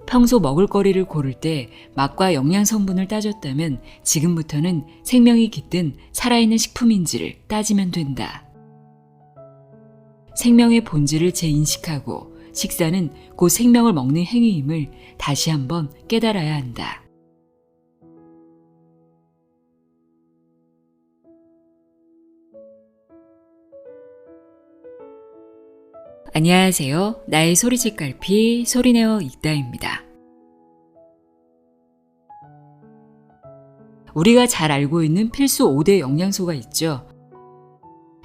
평소 먹을거리를 고를 때 맛과 영양 성분을 따졌다면 지금부터는 생명이 깃든 살아있는 식품인지를 따지면 된다. 생명의 본질을 재인식하고 식사는 곧 생명을 먹는 행위임을 다시 한번 깨달아야 한다. 안녕하세요. 나의 소리책 갈피 소리내어 읽다입니다. 우리가 잘 알고 있는 필수 5대 영양소가 있죠.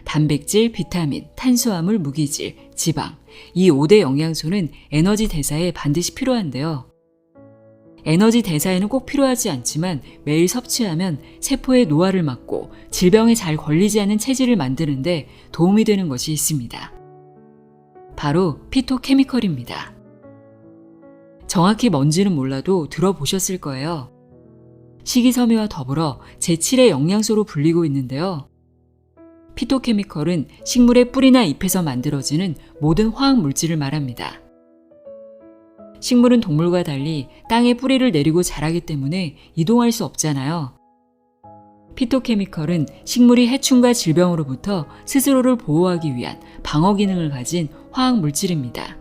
단백질, 비타민, 탄수화물, 무기질, 지방. 이 5대 영양소는 에너지 대사에 반드시 필요한데요. 에너지 대사에는 꼭 필요하지 않지만 매일 섭취하면 세포의 노화를 막고 질병에 잘 걸리지 않는 체질을 만드는 데 도움이 되는 것이 있습니다. 바로 피토케미컬입니다. 정확히 뭔지는 몰라도 들어보셨을 거예요. 식이섬유와 더불어 제7의 영양소로 불리고 있는데요. 피토케미컬은 식물의 뿌리나 잎에서 만들어지는 모든 화학물질을 말합니다. 식물은 동물과 달리 땅에 뿌리를 내리고 자라기 때문에 이동할 수 없잖아요. 피토케미컬은 식물이 해충과 질병으로부터 스스로를 보호하기 위한 방어 기능을 가진 화학물질입니다.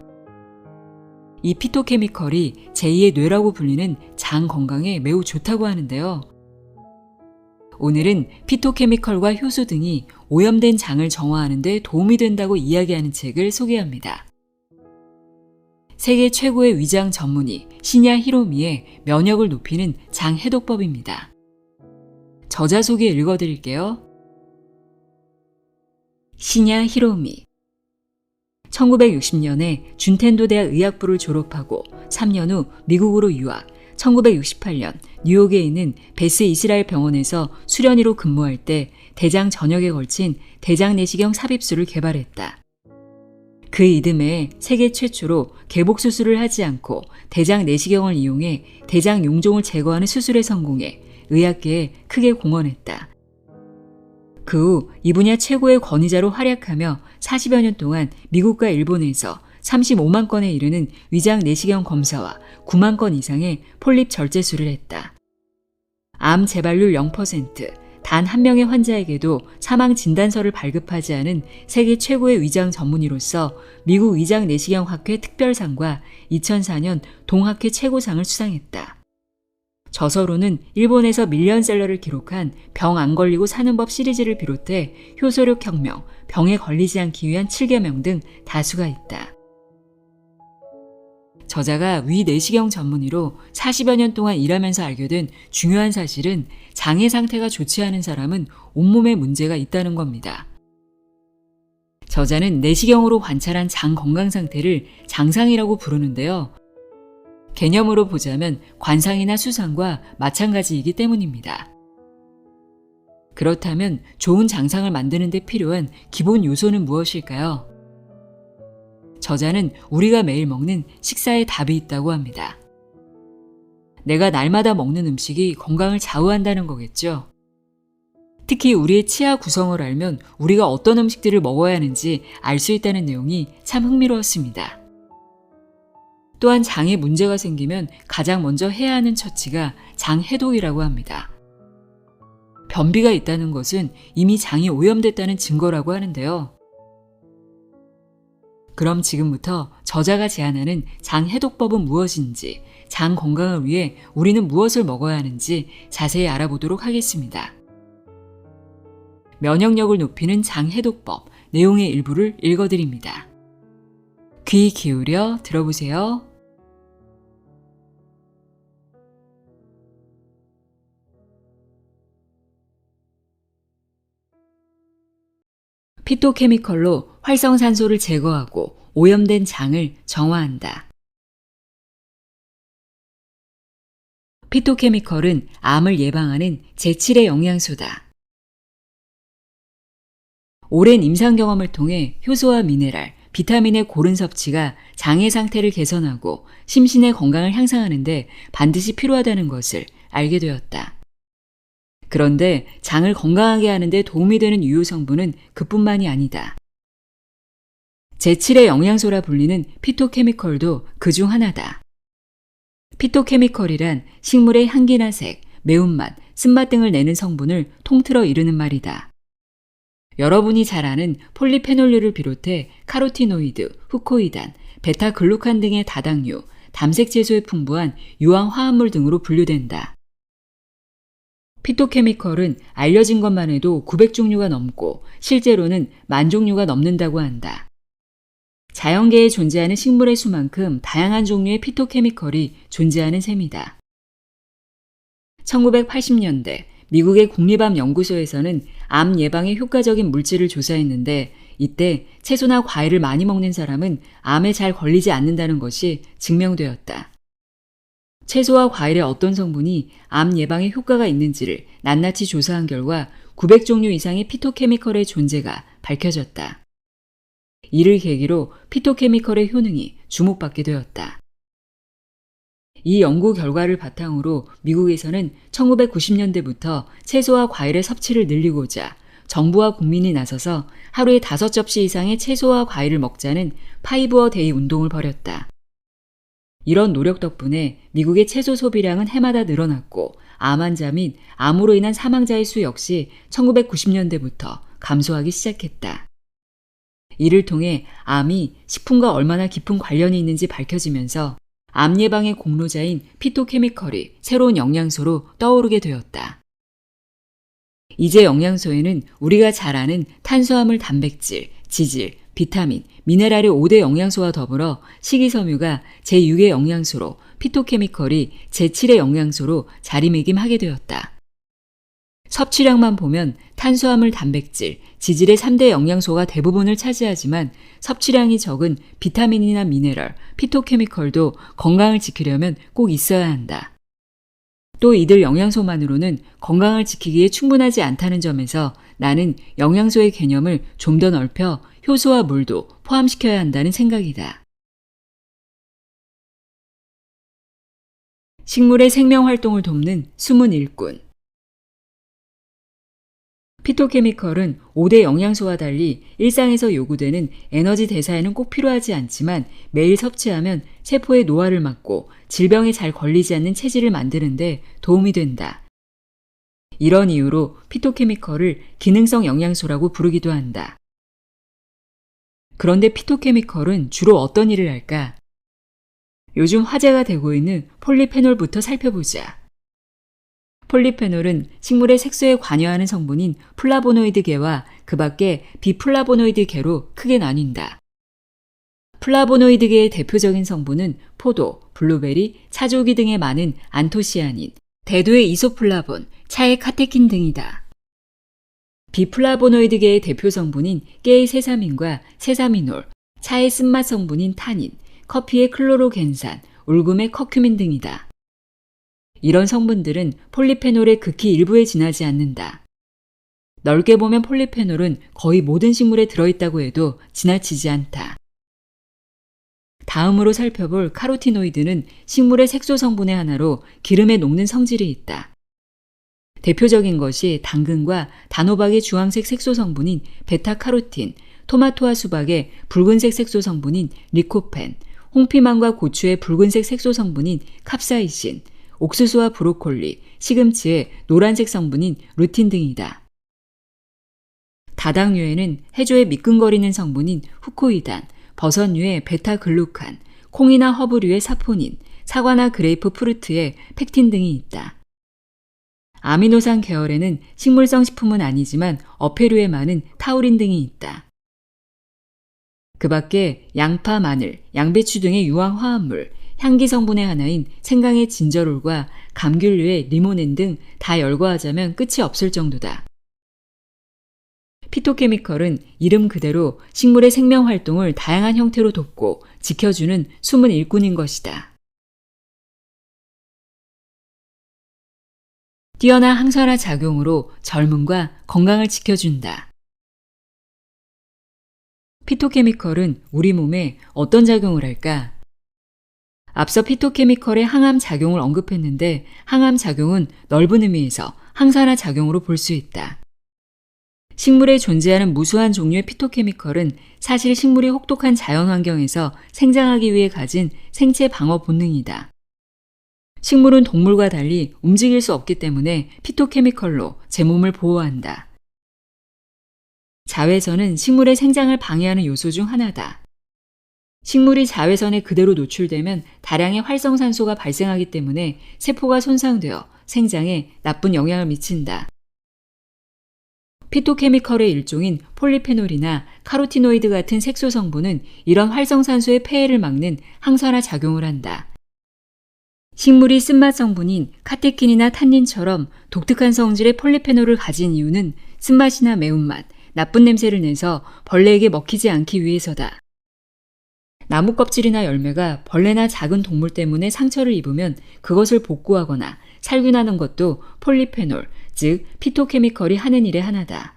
이 피토케미컬이 제2의 뇌라고 불리는 장 건강에 매우 좋다고 하는데요. 오늘은 피토케미컬과 효소 등이 오염된 장을 정화하는 데 도움이 된다고 이야기하는 책을 소개합니다. 세계 최고의 위장 전문의 시냐 히로미의 면역을 높이는 장 해독법입니다. 저자 소개 읽어드릴게요. 시냐 히로미 1960년에 준텐도 대학 의학부를 졸업하고 3년 후 미국으로 유학, 1968년 뉴욕에 있는 베스 이스라엘 병원에서 수련의로 근무할 때 대장 전역에 걸친 대장 내시경 삽입술을 개발했다. 그 이듬해 세계 최초로 개복 수술을 하지 않고 대장 내시경을 이용해 대장 용종을 제거하는 수술에 성공해 의학계에 크게 공헌했다. 그 후 이 분야 최고의 권위자로 활약하며 40여 년 동안 미국과 일본에서 35만 건에 이르는 위장 내시경 검사와 9만 건 이상의 폴립 절제술을 했다. 암 재발률 0%, 단 한 명의 환자에게도 사망 진단서를 발급하지 않은 세계 최고의 위장 전문의로서 미국 위장 내시경 학회 특별상과 2004년 동학회 최고상을 수상했다. 저서로는 일본에서 밀리언셀러를 기록한 병 안 걸리고 사는 법 시리즈를 비롯해 효소력 혁명, 병에 걸리지 않기 위한 7계명 등 다수가 있다. 저자가 위 내시경 전문의로 40여 년 동안 일하면서 알게 된 중요한 사실은 장의 상태가 좋지 않은 사람은 온몸에 문제가 있다는 겁니다. 저자는 내시경으로 관찰한 장 건강 상태를 장상이라고 부르는데요. 개념으로 보자면 관상이나 수상과 마찬가지이기 때문입니다. 그렇다면 좋은 장상을 만드는 데 필요한 기본 요소는 무엇일까요? 저자는 우리가 매일 먹는 식사에 답이 있다고 합니다. 내가 날마다 먹는 음식이 건강을 좌우한다는 거겠죠. 특히 우리의 치아 구성을 알면 우리가 어떤 음식들을 먹어야 하는지 알 수 있다는 내용이 참 흥미로웠습니다. 또한 장에 문제가 생기면 가장 먼저 해야 하는 처치가 장 해독이라고 합니다. 변비가 있다는 것은 이미 장이 오염됐다는 증거라고 하는데요. 그럼 지금부터 저자가 제안하는 장 해독법은 무엇인지, 장 건강을 위해 우리는 무엇을 먹어야 하는지 자세히 알아보도록 하겠습니다. 면역력을 높이는 장 해독법, 내용의 일부를 읽어드립니다. 귀 기울여 들어보세요. 피토케미컬로 활성산소를 제거하고 오염된 장을 정화한다. 피토케미컬은 암을 예방하는 제7의 영양소다. 오랜 임상 경험을 통해 효소와 미네랄, 비타민의 고른 섭취가 장의 상태를 개선하고 심신의 건강을 향상하는 데 반드시 필요하다는 것을 알게 되었다. 그런데 장을 건강하게 하는 데 도움이 되는 유효 성분은 그뿐만이 아니다. 제7의 영양소라 불리는 피토케미컬도 그중 하나다. 피토케미컬이란 식물의 향기나 색, 매운맛, 쓴맛 등을 내는 성분을 통틀어 이르는 말이다. 여러분이 잘 아는 폴리페놀류를 비롯해 카로티노이드, 후코이단, 베타글루칸 등의 다당류, 담색 채소에 풍부한 유황 화합물 등으로 분류된다. 피토케미컬은 알려진 것만 해도 900종류가 넘고 실제로는 10,000종류가 넘는다고 한다. 자연계에 존재하는 식물의 수만큼 다양한 종류의 피토케미컬이 존재하는 셈이다. 1980년대 미국의 국립암 연구소에서는 암 예방에 효과적인 물질을 조사했는데 이때 채소나 과일을 많이 먹는 사람은 암에 잘 걸리지 않는다는 것이 증명되었다. 채소와 과일의 어떤 성분이 암 예방에 효과가 있는지를 낱낱이 조사한 결과 900종류 이상의 피토케미컬의 존재가 밝혀졌다. 이를 계기로 피토케미컬의 효능이 주목받게 되었다. 이 연구 결과를 바탕으로 미국에서는 1990년대부터 채소와 과일의 섭취를 늘리고자 정부와 국민이 나서서 하루에 5접시 이상의 채소와 과일을 먹자는 5-a-day 운동을 벌였다. 이런 노력 덕분에 미국의 채소 소비량은 해마다 늘어났고 암 환자 및 암으로 인한 사망자의 수 역시 1990년대부터 감소하기 시작했다. 이를 통해 암이 식품과 얼마나 깊은 관련이 있는지 밝혀지면서 암 예방의 공로자인 피토케미컬이 새로운 영양소로 떠오르게 되었다. 이제 영양소에는 우리가 잘 아는 탄수화물, 단백질, 지질, 비타민, 미네랄의 5대 영양소와 더불어 식이섬유가 제6의 영양소로 피토케미컬이 제7의 영양소로 자리매김하게 되었다. 섭취량만 보면 탄수화물, 단백질, 지질의 3대 영양소가 대부분을 차지하지만 섭취량이 적은 비타민이나 미네랄, 피토케미컬도 건강을 지키려면 꼭 있어야 한다. 또 이들 영양소만으로는 건강을 지키기에 충분하지 않다는 점에서 나는 영양소의 개념을 좀 더 넓혀 효소와 물도 포함시켜야 한다는 생각이다. 식물의 생명활동을 돕는 숨은 일꾼. 피토케미컬은 5대 영양소와 달리 일상에서 요구되는 에너지 대사에는 꼭 필요하지 않지만 매일 섭취하면 세포의 노화를 막고 질병에 잘 걸리지 않는 체질을 만드는 데 도움이 된다. 이런 이유로 피토케미컬을 기능성 영양소라고 부르기도 한다. 그런데 피토케미컬은 주로 어떤 일을 할까? 요즘 화제가 되고 있는 폴리페놀부터 살펴보자. 폴리페놀은 식물의 색소에 관여하는 성분인 플라보노이드계와 그 밖에 비플라보노이드계로 크게 나뉜다. 플라보노이드계의 대표적인 성분은 포도, 블루베리, 차조기 등에 많은 안토시아닌, 대두의 이소플라본, 차의 카테킨 등이다. 비플라보노이드계의 대표 성분인 깨의 세사민과 세사미놀, 차의 쓴맛 성분인 타닌, 커피의 클로로겐산, 울금의 커큐민 등이다. 이런 성분들은 폴리페놀의 극히 일부에 지나지 않는다. 넓게 보면 폴리페놀은 거의 모든 식물에 들어있다고 해도 지나치지 않다. 다음으로 살펴볼 카로티노이드는 식물의 색소 성분의 하나로 기름에 녹는 성질이 있다. 대표적인 것이 당근과 단호박의 주황색 색소 성분인 베타카로틴, 토마토와 수박의 붉은색 색소 성분인 리코펜, 홍피망과 고추의 붉은색 색소 성분인 캅사이신, 옥수수와 브로콜리, 시금치의 노란색 성분인 루틴 등이다. 다당류에는 해조의 미끈거리는 성분인 후코이단, 버섯류의 베타글루칸, 콩이나 허브류의 사포닌, 사과나 그레이프 프루트의 펙틴 등이 있다. 아미노산 계열에는 식물성 식품은 아니지만 어패류에 많은 타우린 등이 있다. 그 밖에 양파, 마늘, 양배추 등의 유황 화합물, 향기 성분의 하나인 생강의 진저롤과 감귤류의 리모넨 등 다 열거하자면 끝이 없을 정도다. 피토케미컬은 이름 그대로 식물의 생명 활동을 다양한 형태로 돕고 지켜주는 숨은 일꾼인 것이다. 뛰어난 항산화 작용으로 젊음과 건강을 지켜준다. 피토케미컬은 우리 몸에 어떤 작용을 할까? 앞서 피토케미컬의 항암 작용을 언급했는데 항암 작용은 넓은 의미에서 항산화 작용으로 볼 수 있다. 식물에 존재하는 무수한 종류의 피토케미컬은 사실 식물이 혹독한 자연 환경에서 생장하기 위해 가진 생체 방어 본능이다. 식물은 동물과 달리 움직일 수 없기 때문에 피토케미컬로 제 몸을 보호한다. 자외선은 식물의 생장을 방해하는 요소 중 하나다. 식물이 자외선에 그대로 노출되면 다량의 활성산소가 발생하기 때문에 세포가 손상되어 생장에 나쁜 영향을 미친다. 피토케미컬의 일종인 폴리페놀이나 카로티노이드 같은 색소 성분은 이런 활성산소의 폐해를 막는 항산화 작용을 한다. 식물이 쓴맛 성분인 카테킨이나 탄닌처럼 독특한 성질의 폴리페놀을 가진 이유는 쓴맛이나 매운맛, 나쁜 냄새를 내서 벌레에게 먹히지 않기 위해서다. 나무 껍질이나 열매가 벌레나 작은 동물 때문에 상처를 입으면 그것을 복구하거나 살균하는 것도 폴리페놀, 즉 피토케미컬이 하는 일의 하나다.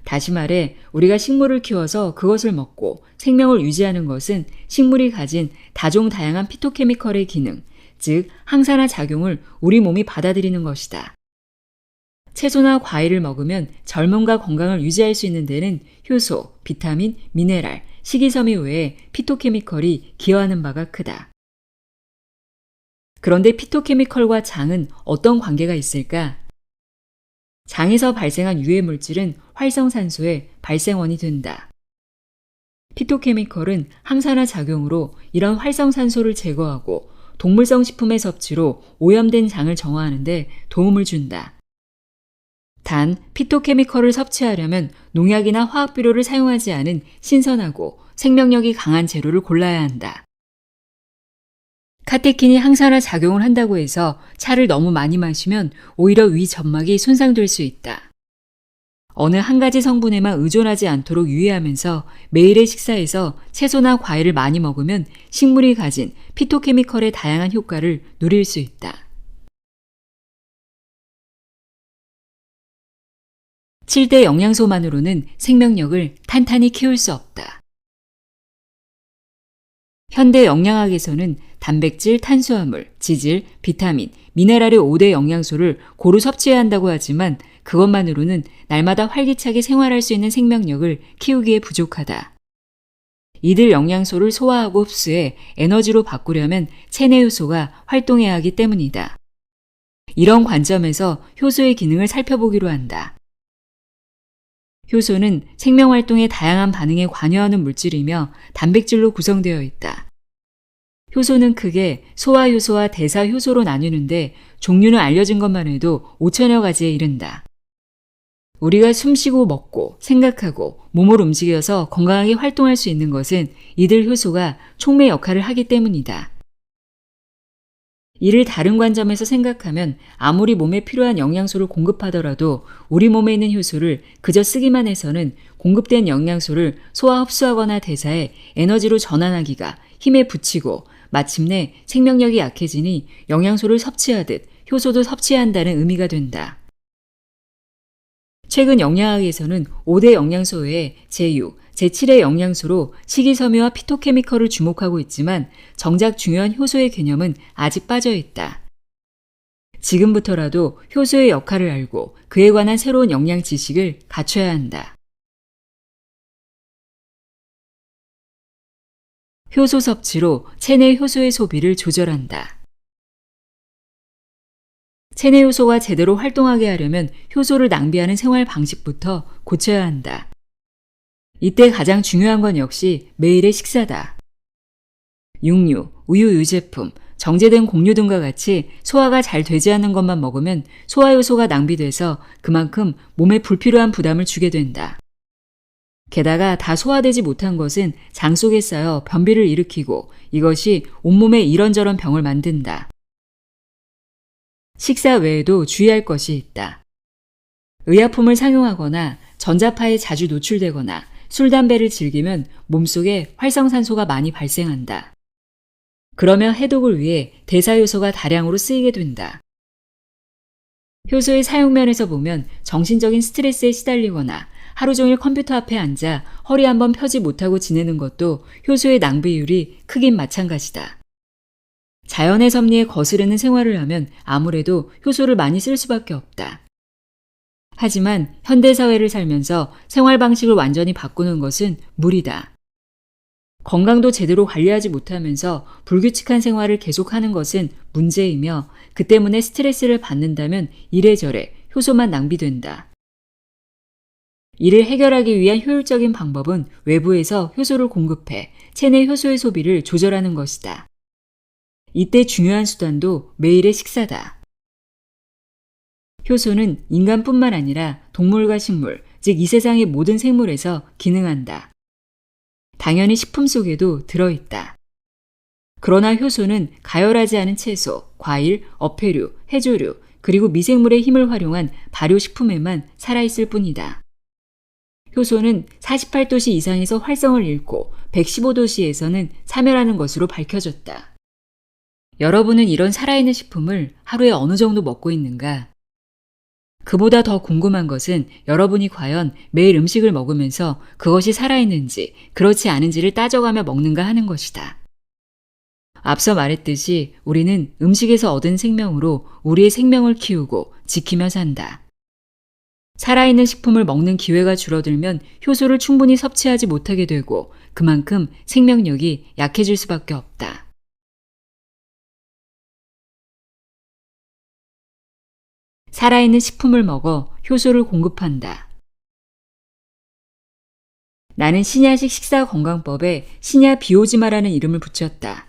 다시 말해 우리가 식물을 키워서 그것을 먹고 생명을 유지하는 것은 식물이 가진 다종다양한 피토케미컬의 기능, 즉 항산화 작용을 우리 몸이 받아들이는 것이다. 채소나 과일을 먹으면 젊음과 건강을 유지할 수 있는 데는 효소, 비타민, 미네랄, 식이섬유 외에 피토케미컬이 기여하는 바가 크다. 그런데 피토케미컬과 장은 어떤 관계가 있을까? 장에서 발생한 유해 물질은 활성산소의 발생원이 된다. 피토케미컬은 항산화 작용으로 이런 활성산소를 제거하고 동물성 식품의 섭취로 오염된 장을 정화하는 데 도움을 준다. 단, 피토케미컬을 섭취하려면 농약이나 화학비료를 사용하지 않은 신선하고 생명력이 강한 재료를 골라야 한다. 카테킨이 항산화 작용을 한다고 해서 차를 너무 많이 마시면 오히려 위 점막이 손상될 수 있다. 어느 한 가지 성분에만 의존하지 않도록 유의하면서 매일의 식사에서 채소나 과일을 많이 먹으면 식물이 가진 피토케미컬의 다양한 효과를 누릴 수 있다. 7대 영양소만으로는 생명력을 탄탄히 키울 수 없다. 현대 영양학에서는 단백질, 탄수화물, 지질, 비타민, 미네랄의 5대 영양소를 고루 섭취해야 한다고 하지만 그것만으로는 날마다 활기차게 생활할 수 있는 생명력을 키우기에 부족하다. 이들 영양소를 소화하고 흡수해 에너지로 바꾸려면 체내 효소가 활동해야 하기 때문이다. 이런 관점에서 효소의 기능을 살펴보기로 한다. 효소는 생명활동의 다양한 반응에 관여하는 물질이며 단백질로 구성되어 있다. 효소는 크게 소화효소와 대사효소로 나뉘는데 종류는 알려진 것만 해도 5천여 가지에 이른다. 우리가 숨쉬고 먹고 생각하고 몸을 움직여서 건강하게 활동할 수 있는 것은 이들 효소가 촉매 역할을 하기 때문이다. 이를 다른 관점에서 생각하면 아무리 몸에 필요한 영양소를 공급하더라도 우리 몸에 있는 효소를 그저 쓰기만 해서는 공급된 영양소를 소화 흡수하거나 대사해 에너지로 전환하기가 힘에 부치고 마침내 생명력이 약해지니 영양소를 섭취하듯 효소도 섭취해야 한다는 의미가 된다. 최근 영양학에서는 5대 영양소 외에 제6, 제7의 영양소로 식이섬유와 피토케미컬을 주목하고 있지만 정작 중요한 효소의 개념은 아직 빠져 있다. 지금부터라도 효소의 역할을 알고 그에 관한 새로운 영양 지식을 갖춰야 한다. 효소 섭취로 체내 효소의 소비를 조절한다. 체내 효소가 제대로 활동하게 하려면 효소를 낭비하는 생활 방식부터 고쳐야 한다. 이때 가장 중요한 건 역시 매일의 식사다. 육류, 우유 유제품, 정제된 곡류 등과 같이 소화가 잘 되지 않는 것만 먹으면 소화효소가 낭비돼서 그만큼 몸에 불필요한 부담을 주게 된다. 게다가 다 소화되지 못한 것은 장 속에 쌓여 변비를 일으키고 이것이 온몸에 이런저런 병을 만든다. 식사 외에도 주의할 것이 있다. 의약품을 상용하거나 전자파에 자주 노출되거나 술, 담배를 즐기면 몸속에 활성산소가 많이 발생한다. 그러면 해독을 위해 대사효소가 다량으로 쓰이게 된다. 효소의 사용면에서 보면 정신적인 스트레스에 시달리거나 하루 종일 컴퓨터 앞에 앉아 허리 한번 펴지 못하고 지내는 것도 효소의 낭비율이 크긴 마찬가지다. 자연의 섭리에 거스르는 생활을 하면 아무래도 효소를 많이 쓸 수밖에 없다. 하지만 현대사회를 살면서 생활 방식을 완전히 바꾸는 것은 무리다. 건강도 제대로 관리하지 못하면서 불규칙한 생활을 계속하는 것은 문제이며 그 때문에 스트레스를 받는다면 이래저래 효소만 낭비된다. 이를 해결하기 위한 효율적인 방법은 외부에서 효소를 공급해 체내 효소의 소비를 조절하는 것이다. 이때 중요한 수단도 매일의 식사다. 효소는 인간뿐만 아니라 동물과 식물, 즉 이 세상의 모든 생물에서 기능한다. 당연히 식품 속에도 들어있다. 그러나 효소는 가열하지 않은 채소, 과일, 어패류, 해조류, 그리고 미생물의 힘을 활용한 발효식품에만 살아있을 뿐이다. 효소는 48도씨 이상에서 활성을 잃고 115도씨에서는 사멸하는 것으로 밝혀졌다. 여러분은 이런 살아있는 식품을 하루에 어느 정도 먹고 있는가? 그보다 더 궁금한 것은 여러분이 과연 매일 음식을 먹으면서 그것이 살아있는지 그렇지 않은지를 따져가며 먹는가 하는 것이다. 앞서 말했듯이 우리는 음식에서 얻은 생명으로 우리의 생명을 키우고 지키며 산다. 살아있는 식품을 먹는 기회가 줄어들면 효소를 충분히 섭취하지 못하게 되고 그만큼 생명력이 약해질 수밖에 없다. 살아있는 식품을 먹어 효소를 공급한다. 나는 신야식 식사건강법에 신야 비오지마라는 이름을 붙였다.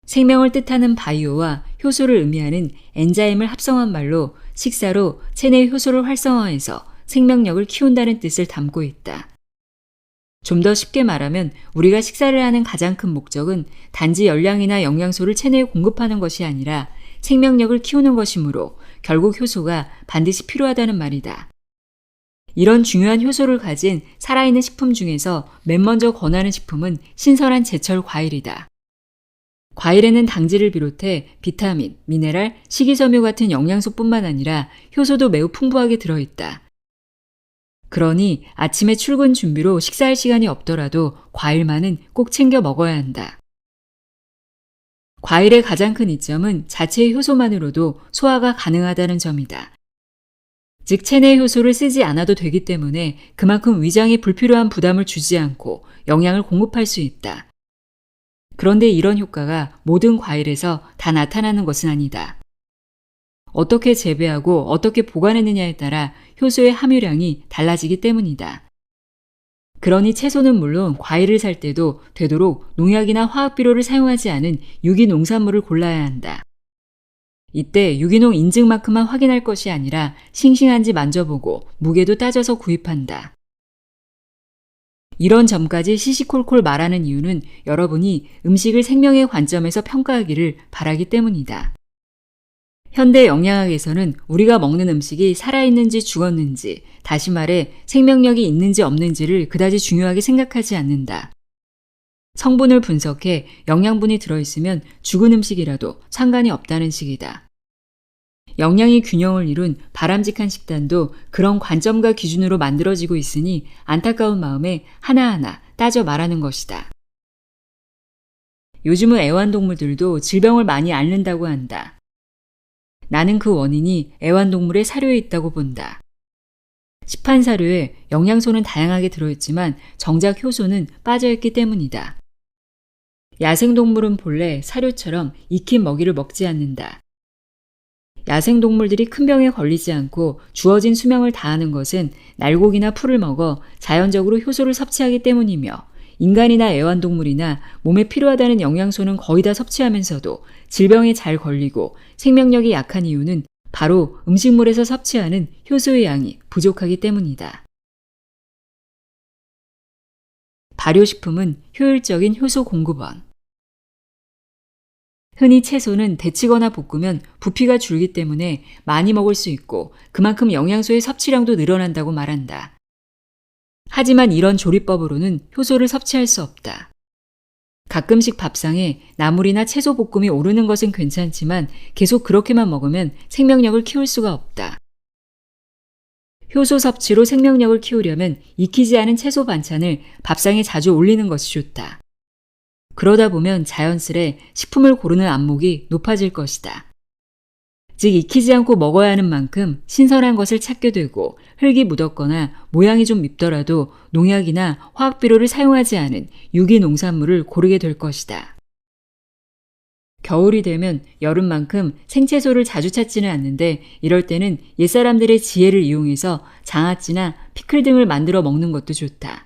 생명을 뜻하는 바이오와 효소를 의미하는 엔자임을 합성한 말로 식사로 체내 효소를 활성화해서 생명력을 키운다는 뜻을 담고 있다. 좀 더 쉽게 말하면 우리가 식사를 하는 가장 큰 목적은 단지 열량이나 영양소를 체내에 공급하는 것이 아니라 생명력을 키우는 것이므로 결국 효소가 반드시 필요하다는 말이다. 이런 중요한 효소를 가진 살아있는 식품 중에서 맨 먼저 권하는 식품은 신선한 제철 과일이다. 과일에는 당질을 비롯해 비타민, 미네랄, 식이섬유 같은 영양소뿐만 아니라 효소도 매우 풍부하게 들어있다. 그러니 아침에 출근 준비로 식사할 시간이 없더라도 과일만은 꼭 챙겨 먹어야 한다. 과일의 가장 큰 이점은 자체의 효소만으로도 소화가 가능하다는 점이다. 즉 체내 효소를 쓰지 않아도 되기 때문에 그만큼 위장에 불필요한 부담을 주지 않고 영양을 공급할 수 있다. 그런데 이런 효과가 모든 과일에서 다 나타나는 것은 아니다. 어떻게 재배하고 어떻게 보관했느냐에 따라 효소의 함유량이 달라지기 때문이다. 그러니 채소는 물론 과일을 살 때도 되도록 농약이나 화학비료를 사용하지 않은 유기농산물을 골라야 한다. 이때 유기농 인증마크만 확인할 것이 아니라 싱싱한지 만져보고 무게도 따져서 구입한다. 이런 점까지 시시콜콜 말하는 이유는 여러분이 음식을 생명의 관점에서 평가하기를 바라기 때문이다. 현대 영양학에서는 우리가 먹는 음식이 살아있는지 죽었는지, 다시 말해 생명력이 있는지 없는지를 그다지 중요하게 생각하지 않는다. 성분을 분석해 영양분이 들어있으면 죽은 음식이라도 상관이 없다는 식이다. 영양이 균형을 이룬 바람직한 식단도 그런 관점과 기준으로 만들어지고 있으니 안타까운 마음에 하나하나 따져 말하는 것이다. 요즘은 애완동물들도 질병을 많이 앓는다고 한다. 나는 그 원인이 애완동물의 사료에 있다고 본다. 시판 사료에 영양소는 다양하게 들어있지만 정작 효소는 빠져있기 때문이다. 야생동물은 본래 사료처럼 익힌 먹이를 먹지 않는다. 야생동물들이 큰 병에 걸리지 않고 주어진 수명을 다하는 것은 날고기나 풀을 먹어 자연적으로 효소를 섭취하기 때문이며 인간이나 애완동물이나 몸에 필요하다는 영양소는 거의 다 섭취하면서도 질병에 잘 걸리고 생명력이 약한 이유는 바로 음식물에서 섭취하는 효소의 양이 부족하기 때문이다. 발효식품은 효율적인 효소 공급원. 흔히 채소는 데치거나 볶으면 부피가 줄기 때문에 많이 먹을 수 있고 그만큼 영양소의 섭취량도 늘어난다고 말한다. 하지만 이런 조리법으로는 효소를 섭취할 수 없다. 가끔씩 밥상에 나물이나 채소 볶음이 오르는 것은 괜찮지만 계속 그렇게만 먹으면 생명력을 키울 수가 없다. 효소 섭취로 생명력을 키우려면 익히지 않은 채소 반찬을 밥상에 자주 올리는 것이 좋다. 그러다 보면 자연스레 식품을 고르는 안목이 높아질 것이다. 즉 익히지 않고 먹어야 하는 만큼 신선한 것을 찾게 되고 흙이 묻었거나 모양이 좀 밉더라도 농약이나 화학비료를 사용하지 않은 유기 농산물을 고르게 될 것이다. 겨울이 되면 여름만큼 생채소를 자주 찾지는 않는데 이럴 때는 옛사람들의 지혜를 이용해서 장아찌나 피클 등을 만들어 먹는 것도 좋다.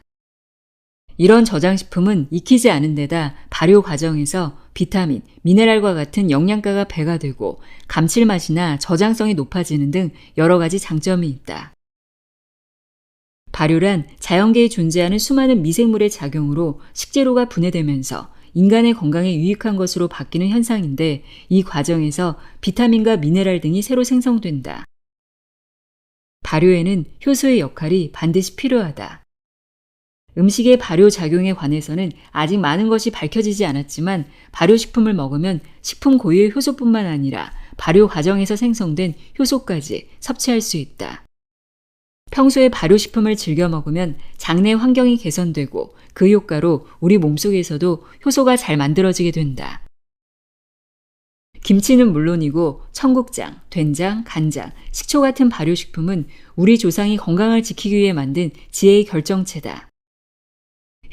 이런 저장식품은 익히지 않은 데다 발효 과정에서 비타민, 미네랄과 같은 영양가가 배가 되고 감칠맛이나 저장성이 높아지는 등 여러 가지 장점이 있다. 발효란 자연계에 존재하는 수많은 미생물의 작용으로 식재료가 분해되면서 인간의 건강에 유익한 것으로 바뀌는 현상인데 이 과정에서 비타민과 미네랄 등이 새로 생성된다. 발효에는 효소의 역할이 반드시 필요하다. 음식의 발효 작용에 관해서는 아직 많은 것이 밝혀지지 않았지만 발효식품을 먹으면 식품 고유의 효소뿐만 아니라 발효 과정에서 생성된 효소까지 섭취할 수 있다. 평소에 발효식품을 즐겨 먹으면 장내 환경이 개선되고 그 효과로 우리 몸속에서도 효소가 잘 만들어지게 된다. 김치는 물론이고 청국장, 된장, 간장, 식초 같은 발효식품은 우리 조상이 건강을 지키기 위해 만든 지혜의 결정체다.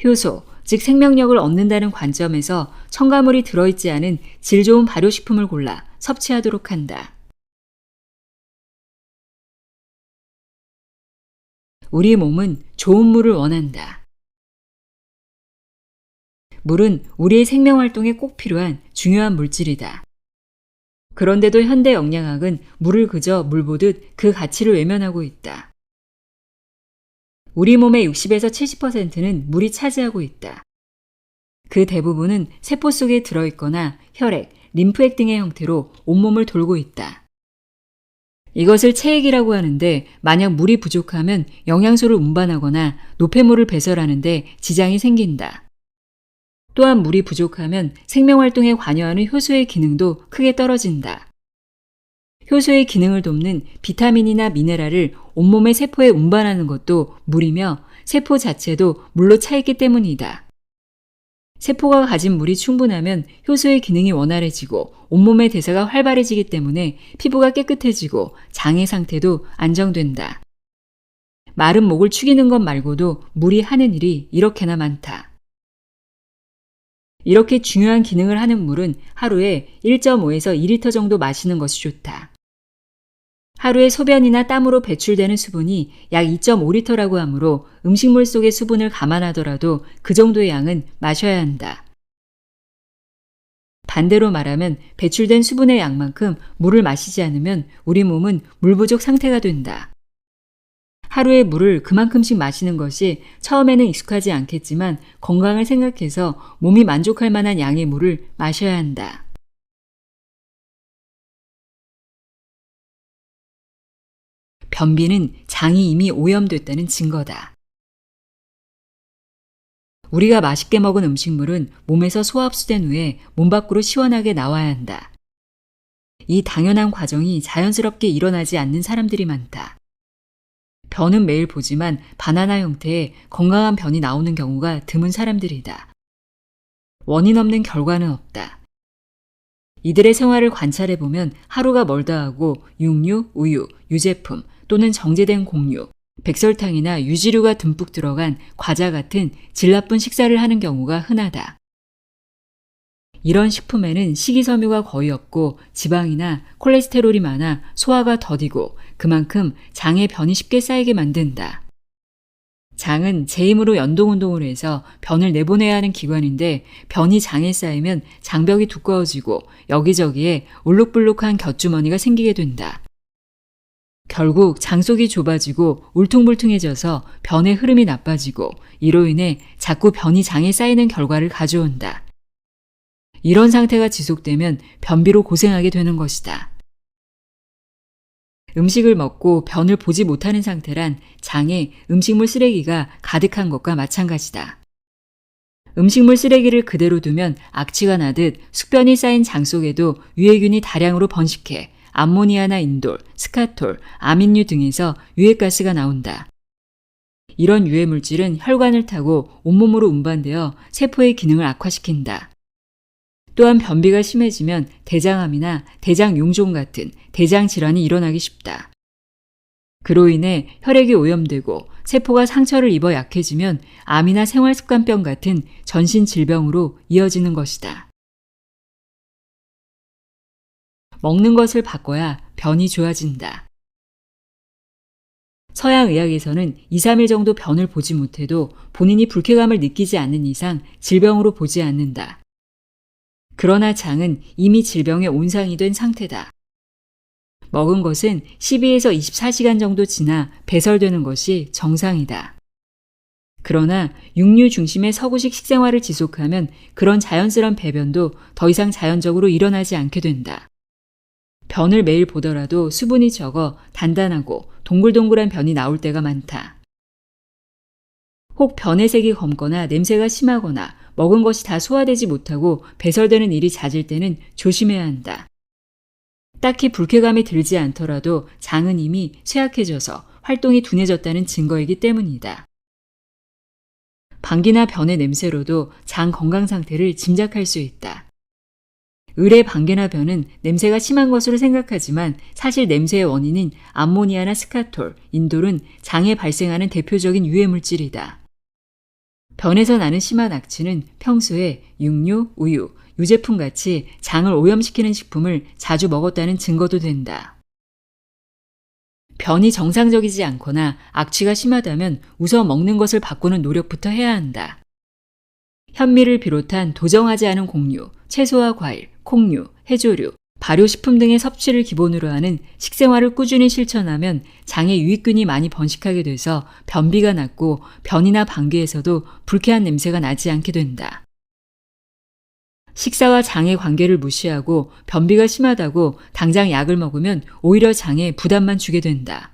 효소, 즉 생명력을 얻는다는 관점에서 첨가물이 들어있지 않은 질 좋은 발효식품을 골라 섭취하도록 한다. 우리 몸은 좋은 물을 원한다. 물은 우리의 생명활동에 꼭 필요한 중요한 물질이다. 그런데도 현대 영양학은 물을 그저 물 보듯 그 가치를 외면하고 있다. 우리 몸의 60에서 70%는 물이 차지하고 있다. 그 대부분은 세포 속에 들어있거나 혈액, 림프액 등의 형태로 온몸을 돌고 있다. 이것을 체액이라고 하는데 만약 물이 부족하면 영양소를 운반하거나 노폐물을 배설하는데 지장이 생긴다. 또한 물이 부족하면 생명활동에 관여하는 효소의 기능도 크게 떨어진다. 효소의 기능을 돕는 비타민이나 미네랄을 온몸의 세포에 운반하는 것도 물이며 세포 자체도 물로 차 있기 때문이다. 세포가 가진 물이 충분하면 효소의 기능이 원활해지고 온몸의 대사가 활발해지기 때문에 피부가 깨끗해지고 장의 상태도 안정된다. 마른 목을 축이는 것 말고도 물이 하는 일이 이렇게나 많다. 이렇게 중요한 기능을 하는 물은 하루에 1.5에서 2리터 정도 마시는 것이 좋다. 하루에 소변이나 땀으로 배출되는 수분이 약 2.5리터라고 하므로 음식물 속의 수분을 감안하더라도 그 정도의 양은 마셔야 한다. 반대로 말하면 배출된 수분의 양만큼 물을 마시지 않으면 우리 몸은 물 부족 상태가 된다. 하루에 물을 그만큼씩 마시는 것이 처음에는 익숙하지 않겠지만 건강을 생각해서 몸이 만족할 만한 양의 물을 마셔야 한다. 변비는 장이 이미 오염됐다는 증거다. 우리가 맛있게 먹은 음식물은 몸에서 소화흡수된 후에 몸 밖으로 시원하게 나와야 한다. 이 당연한 과정이 자연스럽게 일어나지 않는 사람들이 많다. 변은 매일 보지만 바나나 형태의 건강한 변이 나오는 경우가 드문 사람들이다. 원인 없는 결과는 없다. 이들의 생활을 관찰해보면 하루가 멀다 하고 육류, 우유, 유제품 또는 정제된 곡류, 백설탕이나 유지류가 듬뿍 들어간 과자 같은 질 나쁜 식사를 하는 경우가 흔하다. 이런 식품에는 식이섬유가 거의 없고 지방이나 콜레스테롤이 많아 소화가 더디고 그만큼 장에 변이 쉽게 쌓이게 만든다. 장은 제 힘으로 연동운동을 해서 변을 내보내야 하는 기관인데 변이 장에 쌓이면 장벽이 두꺼워지고 여기저기에 울룩불룩한 곁주머니가 생기게 된다. 결국 장 속이 좁아지고 울퉁불퉁해져서 변의 흐름이 나빠지고 이로 인해 자꾸 변이 장에 쌓이는 결과를 가져온다. 이런 상태가 지속되면 변비로 고생하게 되는 것이다. 음식을 먹고 변을 보지 못하는 상태란 장에 음식물 쓰레기가 가득한 것과 마찬가지다. 음식물 쓰레기를 그대로 두면 악취가 나듯 숙변이 쌓인 장 속에도 유해균이 다량으로 번식해 암모니아나 인돌, 스카톨, 아민류 등에서 유해가스가 나온다. 이런 유해물질은 혈관을 타고 온몸으로 운반되어 세포의 기능을 악화시킨다. 또한 변비가 심해지면 대장암이나 대장용종 같은 대장 질환이 일어나기 쉽다. 그로 인해 혈액이 오염되고 세포가 상처를 입어 약해지면 암이나 생활습관병 같은 전신 질병으로 이어지는 것이다. 먹는 것을 바꿔야 변이 좋아진다. 서양 의학에서는 2, 3일 정도 변을 보지 못해도 본인이 불쾌감을 느끼지 않는 이상 질병으로 보지 않는다. 그러나 장은 이미 질병의 온상이 된 상태다. 먹은 것은 12에서 24시간 정도 지나 배설되는 것이 정상이다. 그러나 육류 중심의 서구식 식생활을 지속하면 그런 자연스러운 배변도 더 이상 자연적으로 일어나지 않게 된다. 변을 매일 보더라도 수분이 적어 단단하고 동글동글한 변이 나올 때가 많다. 혹 변의 색이 검거나 냄새가 심하거나 먹은 것이 다 소화되지 못하고 배설되는 일이 잦을 때는 조심해야 한다. 딱히 불쾌감이 들지 않더라도 장은 이미 쇠약해져서 활동이 둔해졌다는 증거이기 때문이다. 방귀나 변의 냄새로도 장 건강 상태를 짐작할 수 있다. 을의 방귀나 변은 냄새가 심한 것으로 생각하지만 사실 냄새의 원인인 암모니아나 스카톨, 인돌은 장에 발생하는 대표적인 유해물질이다. 변에서 나는 심한 악취는 평소에 육류, 우유, 유제품 같이 장을 오염시키는 식품을 자주 먹었다는 증거도 된다. 변이 정상적이지 않거나 악취가 심하다면 우선 먹는 것을 바꾸는 노력부터 해야 한다. 현미를 비롯한 도정하지 않은 곡류, 채소와 과일, 콩류, 해조류, 발효식품 등의 섭취를 기본으로 하는 식생활을 꾸준히 실천하면 장에 유익균이 많이 번식하게 돼서 변비가 낫고 변이나 방귀에서도 불쾌한 냄새가 나지 않게 된다. 식사와 장의 관계를 무시하고 변비가 심하다고 당장 약을 먹으면 오히려 장에 부담만 주게 된다.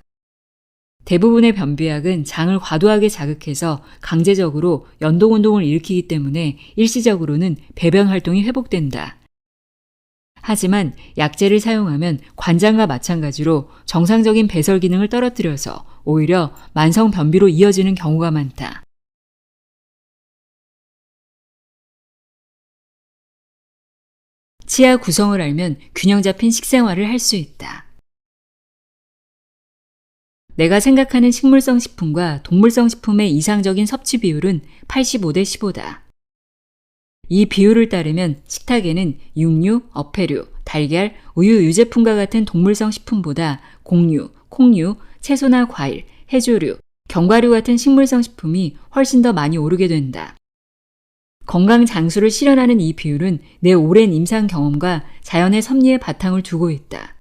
대부분의 변비약은 장을 과도하게 자극해서 강제적으로 연동운동을 일으키기 때문에 일시적으로는 배변 활동이 회복된다. 하지만 약제를 사용하면 관장과 마찬가지로 정상적인 배설 기능을 떨어뜨려서 오히려 만성 변비로 이어지는 경우가 많다. 치아 구성을 알면 균형 잡힌 식생활을 할 수 있다. 내가 생각하는 식물성 식품과 동물성 식품의 이상적인 섭취 비율은 85대 15다. 이 비율을 따르면 식탁에는 육류, 어패류, 달걀, 우유, 유제품과 같은 동물성 식품보다 곡류, 콩류, 채소나 과일, 해조류, 견과류 같은 식물성 식품이 훨씬 더 많이 오르게 된다. 건강 장수를 실현하는 이 비율은 내 오랜 임상 경험과 자연의 섭리의 바탕을 두고 있다.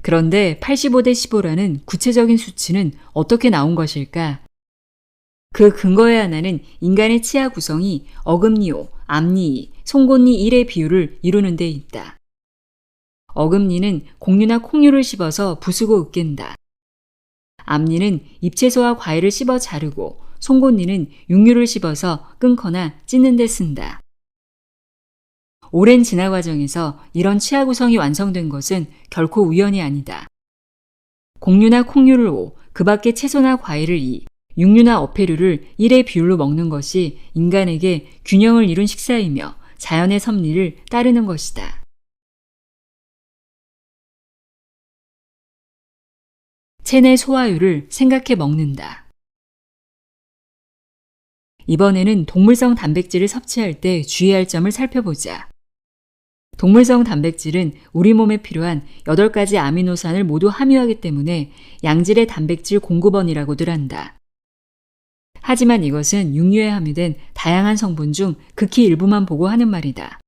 그런데 85대 15라는 구체적인 수치는 어떻게 나온 것일까? 그 근거의 하나는 인간의 치아 구성이 어금니호, 앞니, 송곳니 1의 비율을 이루는 데 있다. 어금니는 곡류나 콩류를 씹어서 부수고 으깬다. 앞니는 잎채소와 과일을 씹어 자르고 송곳니는 육류를 씹어서 끊거나 찢는 데 쓴다. 오랜 진화 과정에서 이런 치아 구성이 완성된 것은 결코 우연이 아니다. 곡류나 콩류를 5, 그 밖에 채소나 과일을 2, 육류나 어패류를 1의 비율로 먹는 것이 인간에게 균형을 이룬 식사이며 자연의 섭리를 따르는 것이다. 체내 소화율을 생각해 먹는다. 이번에는 동물성 단백질을 섭취할 때 주의할 점을 살펴보자. 동물성 단백질은 우리 몸에 필요한 8가지 아미노산을 모두 함유하기 때문에 양질의 단백질 공급원이라고들 한다. 하지만 이것은 육류에 함유된 다양한 성분 중 극히 일부만 보고 하는 말이다.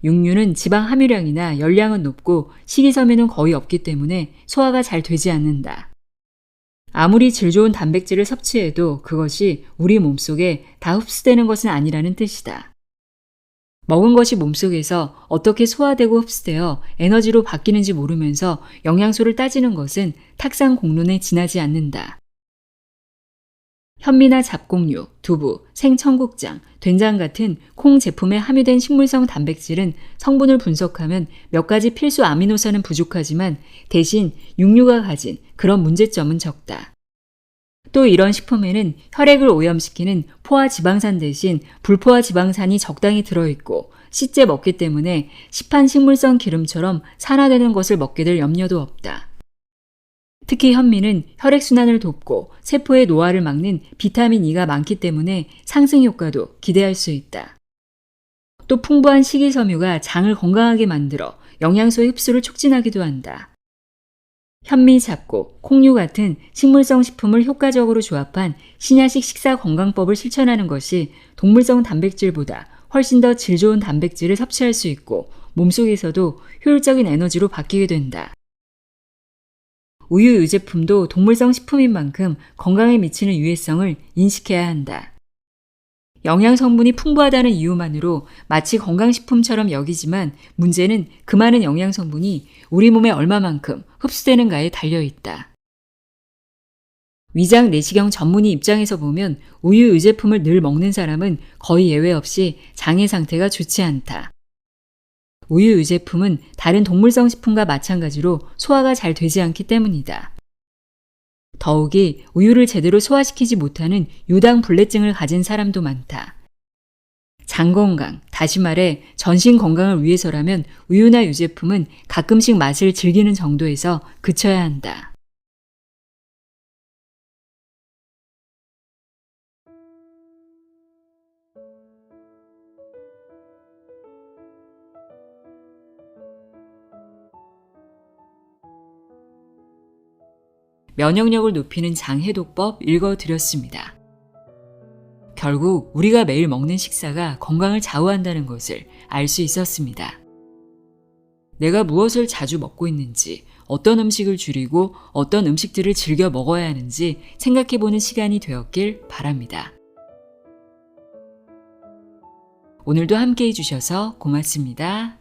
육류는 지방 함유량이나 열량은 높고 식이섬유는 거의 없기 때문에 소화가 잘 되지 않는다. 아무리 질 좋은 단백질을 섭취해도 그것이 우리 몸속에 다 흡수되는 것은 아니라는 뜻이다. 먹은 것이 몸속에서 어떻게 소화되고 흡수되어 에너지로 바뀌는지 모르면서 영양소를 따지는 것은 탁상 공론에 지나지 않는다. 현미나 잡곡류, 두부, 생청국장, 된장 같은 콩 제품에 함유된 식물성 단백질은 성분을 분석하면 몇 가지 필수 아미노산은 부족하지만 대신 육류가 가진 그런 문제점은 적다. 또 이런 식품에는 혈액을 오염시키는 포화지방산 대신 불포화지방산이 적당히 들어있고 씻재 먹기 때문에 시판 식물성 기름처럼 산화되는 것을 먹게 될 염려도 없다. 특히 현미는 혈액순환을 돕고 세포의 노화를 막는 비타민 E가 많기 때문에 상승 효과도 기대할 수 있다. 또 풍부한 식이섬유가 장을 건강하게 만들어 영양소의 흡수를 촉진하기도 한다. 현미, 잡곡, 콩류 같은 식물성 식품을 효과적으로 조합한 신야식 식사 건강법을 실천하는 것이 동물성 단백질보다 훨씬 더 질 좋은 단백질을 섭취할 수 있고 몸속에서도 효율적인 에너지로 바뀌게 된다. 우유 유제품도 동물성 식품인 만큼 건강에 미치는 유해성을 인식해야 한다. 영양 성분이 풍부하다는 이유만으로 마치 건강식품처럼 여기지만 문제는 그 많은 영양 성분이 우리 몸에 얼마만큼 흡수되는가에 달려있다. 위장 내시경 전문의 입장에서 보면 우유 유제품을 늘 먹는 사람은 거의 예외 없이 장의 상태가 좋지 않다. 우유 유제품은 다른 동물성 식품과 마찬가지로 소화가 잘 되지 않기 때문이다. 더욱이 우유를 제대로 소화시키지 못하는 유당 불내증을 가진 사람도 많다. 장 건강, 다시 말해 전신 건강을 위해서라면 우유나 유제품은 가끔씩 맛을 즐기는 정도에서 그쳐야 한다. 면역력을 높이는 장해독법 읽어드렸습니다. 결국 우리가 매일 먹는 식사가 건강을 좌우한다는 것을 알 수 있었습니다. 내가 무엇을 자주 먹고 있는지, 어떤 음식을 줄이고 어떤 음식들을 즐겨 먹어야 하는지 생각해보는 시간이 되었길 바랍니다. 오늘도 함께 해주셔서 고맙습니다.